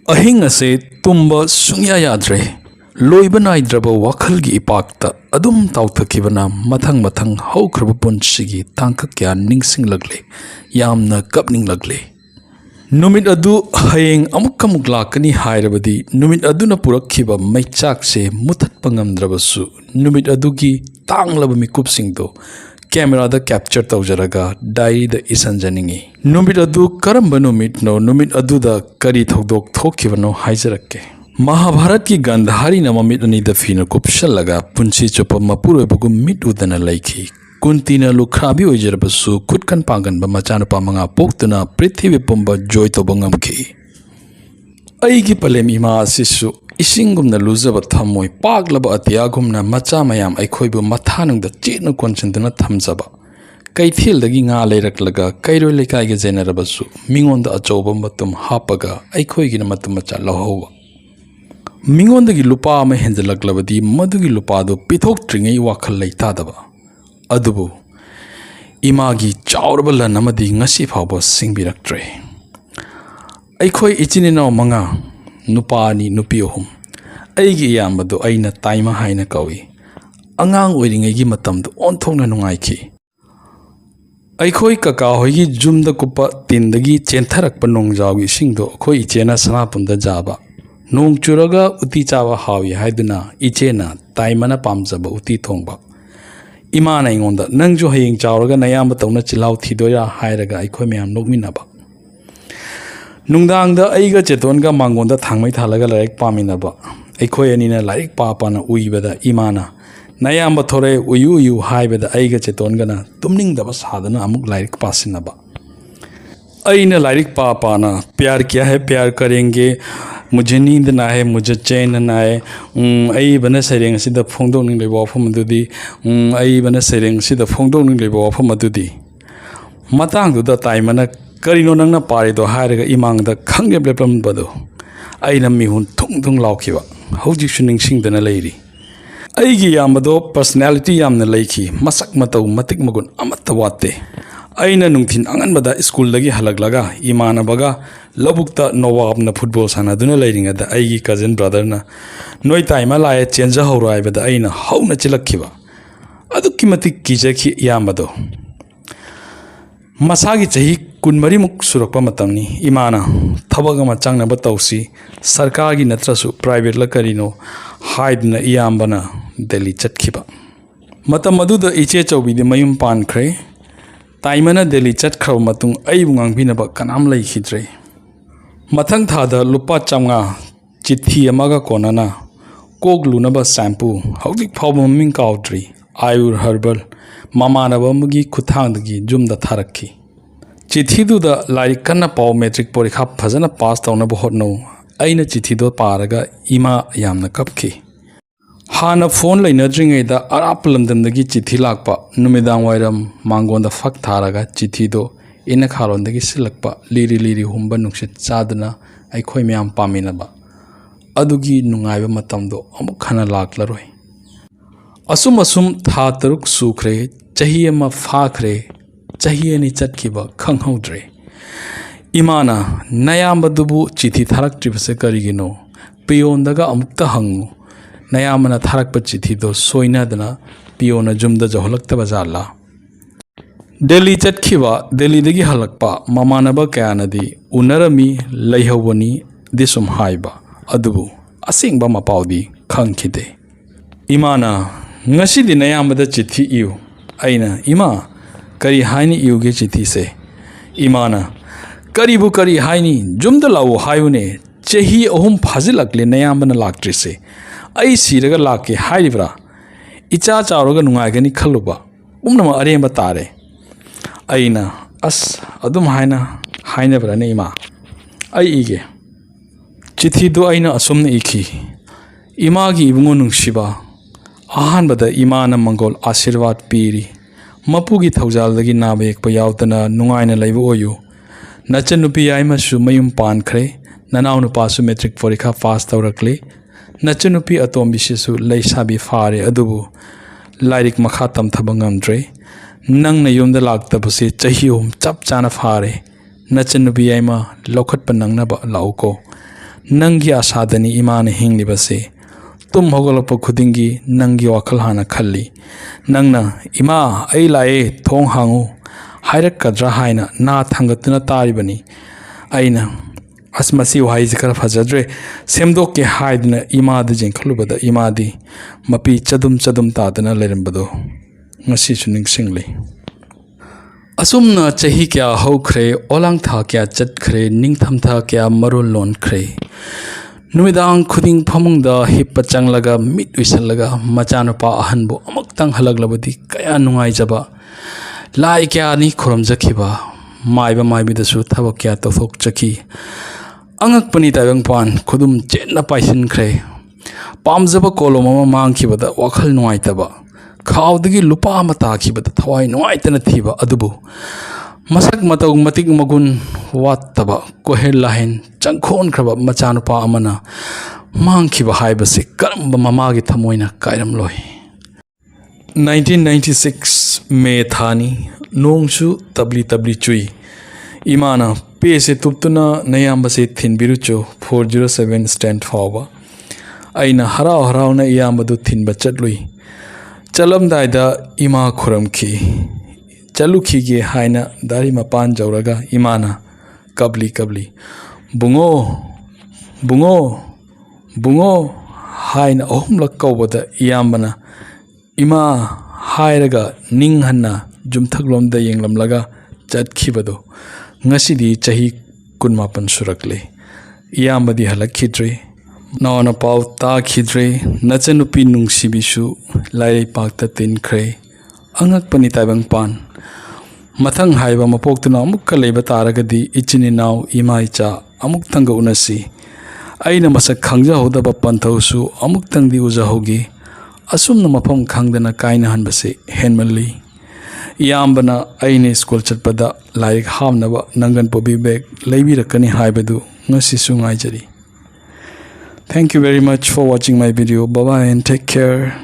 अहिंग असे तुम्बा सुंया याद्रे लोइब नाइद्रब वाखलगी इपाक्ता अदुम ताउथखिबना मथंग मथंग हौख्रब पुंसिगी तांक क्या निंगसिंग लगले यामना कपनिंग लगले नुमित अदु हयेंग अमुक अमुक लाकनी हायरबदी नुमित अदुना पुरखिबा मैचाक से मुथत्प ngamdrabasu नुमित अदुगी तांगलब मिकुपसिंगदो कैमरा द कैप्चर तौजरगा डायरी द इसंजनिंगी नुमित अदु करंब नुमित नो नुमित अदु द करी थौदोक थोखिबनो हाइजरक्के महाभारत की गंधारी नममित अनी द फीन कुपशलगा पुंसी चुप मपुरोबगु मिट उदना लैखी कुंतीना लुखराबी ओइजरबसु खुदकन पांगनब मचानुपा मंगा पोक्तुना पृथ्वी पुंब जोय तोबंगमखी अईगी पलेम इमा असिसु इसिंगुमना लुजब थमोय पागलब अतियागुमना मचा मयाम अखोइबु मथानुंगदा चेनु कोनचंदना थमजबा कैथेलदगी nga लेरकलगा कैरो लेकाइगे जेनरबसु मिंगोंदा अचौब मतुम हापगा अखोइगिना मतुम मचा लहौवा मिंगोंदगी लुपा अमा हेंजलकलबदी मदुगी लुपादो पिथोक्ट्रिङै वाखल लैतादबा अदुबु इमागी चाउरब लनमदी ngasi फावबो सिंबिरक्ट्रे अखोइ इचिनिनाव मंगा नुपानी नुपी अहुम अईगी इयाम्बदो अइना ताइमा हाइना कौई अंगांग ओइरिङैगी मतमदो ओंथोंना नुंगाइखी अखोइ कका होइगी जुमद कुप्पा तिंदगी चेंथरकप नोंगजावगी सिंगदो अखोइ इचेना सनापुंदा जाबा नोंग चुरगा उती चावा हावी हाइदुना इचेना ताइमना पामजबा उती थोंबा इमाना इंगोंदा नंगजो हयेंग चावरगा नयाम्ब तौना चिलाव थिदोया हाइरगा अखोइ मयाम नोकमिनाबा नुंगदांगदा अईगा चेतोनगा मांगोंदा थांगमै थालगा लाइक पामिनाबा अखोइ अनिना लाइक पापाना उइबदा इमाना नयाम्ब थोरे उयु उयु हाइबदा अईगा चेतोनगना तुमनिंगदबा सादना अमुक लाइक पासिनाबा अईना लाइक पापाना प्यार क्या है प्यार करेंगे मुझे नींद ना है मुझे चैन ना है अई बना सरेंग सिदा फोंदोंनिंग लेबो वाफम अदुदी अई बना सरेंग सिदा फोंदोंनिंग लेबो वाफम अदुदी मतांगदुदा ताइमना करिनो नंगना पारेदो हायरगा इमांगदा खंगेब्लेपमबदो अइना मिहुन थुंग थुंग लाउखिबा हौजिसु निंगसिंगदना लैरी अईगी यामदो पर्सनालिटी यामना लैखी मसक मतौ मतिक मगुन अमत्त वाते अइना नुंगथिन अंगनबदा स्कूलदगी हलगलगा इमानबगा लबुक्ता नवाबना फुटबॉल सानादुना लैरिंगदा अईगी कजन ब्रदरना नोय ताइमा लाए चेंज हौरो आइबदा अइना हौना चिलक्खिबा अदुक्की मतिक किजखी यामदो मसागी चही कुनमरीमुक सुरक्पा मतमनी इमाना थबग अमा चांगनबा तौसी सरकारगी नत्रसु प्राइवेट ला करिनो हाइदना इयाम्बना दिल्ली चटखिबा मतम मदुदा इचे चौबीदि मयुम पानख्रे ताइमना दिल्ली चटख्रब मतुंग अइबु ngangbinaba kanam लैखिद्रे मथंग थादा लुपा चांगा चिट्ठी अमागा कोनना कोक लुनबा शैम्पू हौजिक फाव ममिंग काउद्री आयुर हर्बल ममानब अमगी खुथांगदगी जुमदा थारक्खी चिट्ठीदुदा लाइक कन्ना पाव मैट्रिक परीक्षा फजना पास तौनब होटनो अइना चिट्ठीदो पारगा इमा यामना कपखी हाना फोन लैनद्रिङैदा अराप लमदमदगी चिट्ठी लाक्पा नुमिदांग वाइरम मांगोंदा फक थारगा चिट्ठीदो इना खारोंदगी सिलक्पा लिरी लिरी हुंबा नुक्सित चादना अखोइ मयाम पामिनबा अदुगी नुंगाइबा मतमदो अमुक खना लाक्लरोय असुम असुम था तरुक सुख्रे चही अमा फाख्रे चही अनि चटखिबा खंगहौद्रे इमाना नयाम्बदुबु चिट्ठी थारक्ट्रिबसे करिगिनो पियोंदगा अमुक्ता हंगु नयामना थारक्पा चिट्ठीदो सोइनादना पियोना जुमदा जहलक्तबा जाला Delhi चटखिबा दिल्लीदगी हलक्पा ममानबा कयानदी उनरमी लैहौबनी दिसुम हाइबा अदुबु असिंगबा मपाउदी खंगखिदे इमाना ngasi nayambada chithi iu aina ima kari haini iuge chithi se imana karibu kari haini jumda lawo hayune chehi ahum phazilakle nayambana laktri se ai siraga lakke hairibra icha chawraga nungaigani khaluba umnama aremba tare aina as adum haina brane ima ai ige chithi do aina asumna ikhi imagi ibungo nungsiba अहानबदा इमाना मंगोल आशीर्वाद पीरी मपुगी थौजालदगी नाबा येकपा यावतना नुंगाइना लैबा ओयु नचन नुपी याइमसु मयुम पानख्रे ननाव नुपासु matric परीक्षा पास तौरक्ले नचन नुपी अतोम्बिसिसु लैसाबी फारे अदुबु lyric मखा तमथबा ngamdre नंगना युमदा लाक्तबसे चही हुम चप चाना फारे नचन नुपी याइमा लौखटपा नंगनबा लाउको नंगी आशादनी इमाने हिंगलिबसे तुम होगलप खुदिंगी नंगी वाखल हाना खल्ली नंगना इमा आई लाए थोंग हांगू हायरक्कद्रा हायना ना थांगतुना तारिबनी अइना असमसी वाइज खर फजद्रे सेमदोके हायदना Imad जेंखलुबदा इमादी मपी चदुम चदुम तादना लेरंबदो ngasisu ningsingli asumna chahi kya haukhre olang tha kya chatkhre ningtham tha kya marul lon khre numidang khuding phamungda hippa changlaga mit uisallaga machanapa ahanbu amuktang halaglabadi kaya nungai jaba lai kya ni khoram jakhiba maiba maibi dasu thabak kya tothok chaki angak pani tabang pan khudum chenna paisin khre pamjaba koloma mangkhibada wakhal nuai taba खावदगी लुपा अमा ताखिबदा थवाई नुआइतना थीबा अदुबु मसक मतौ मतिक मगुन वात्तबा कोहेल लाहेन चंखोन खरबा मचानुपा अमना मांगखिबा हाइबसे करम ममागी थमोइना कायरम लोय 1996 मे थानी नोंगसु तबली तबली चुई इमाना पेसे तुप्तुना नयामबसे थिनबिरुचो 407 stand फावबा अइना हराव हरावना इयामबदु थिनबा चटलुई चलमदायदा इमा खुरमखी चलुखीगे हायना दारी मपान जौरगा इमाना कबली कबली बुंगो बुंगो बुंगो हायना अहुमलक कौबदा इयामबना इमा हायरगा निंगहन्ना जुमथकलोमदा येंगलमलगा चटखिबदो ngasidi chahi 19 surakle iyambadi halakkhidre nawana pau ta khidre nachanupi nungsibisu lai pakta tinkhre angak pani taibang pan mathang haiba mapoktuna amukka leiba taragadi ichini naw imaicha amuk thanga unasi aina masak khangja hodaba panthosu amuk tangdi uja hogi asumna mafam khangdana kaina hanbase henmalli iyambana aine school chatpada laik hamnaba nangan pobi bag leibi rakani haibadu ngasi sungai jari. Thank you very much for watching my video. Bye bye and take care.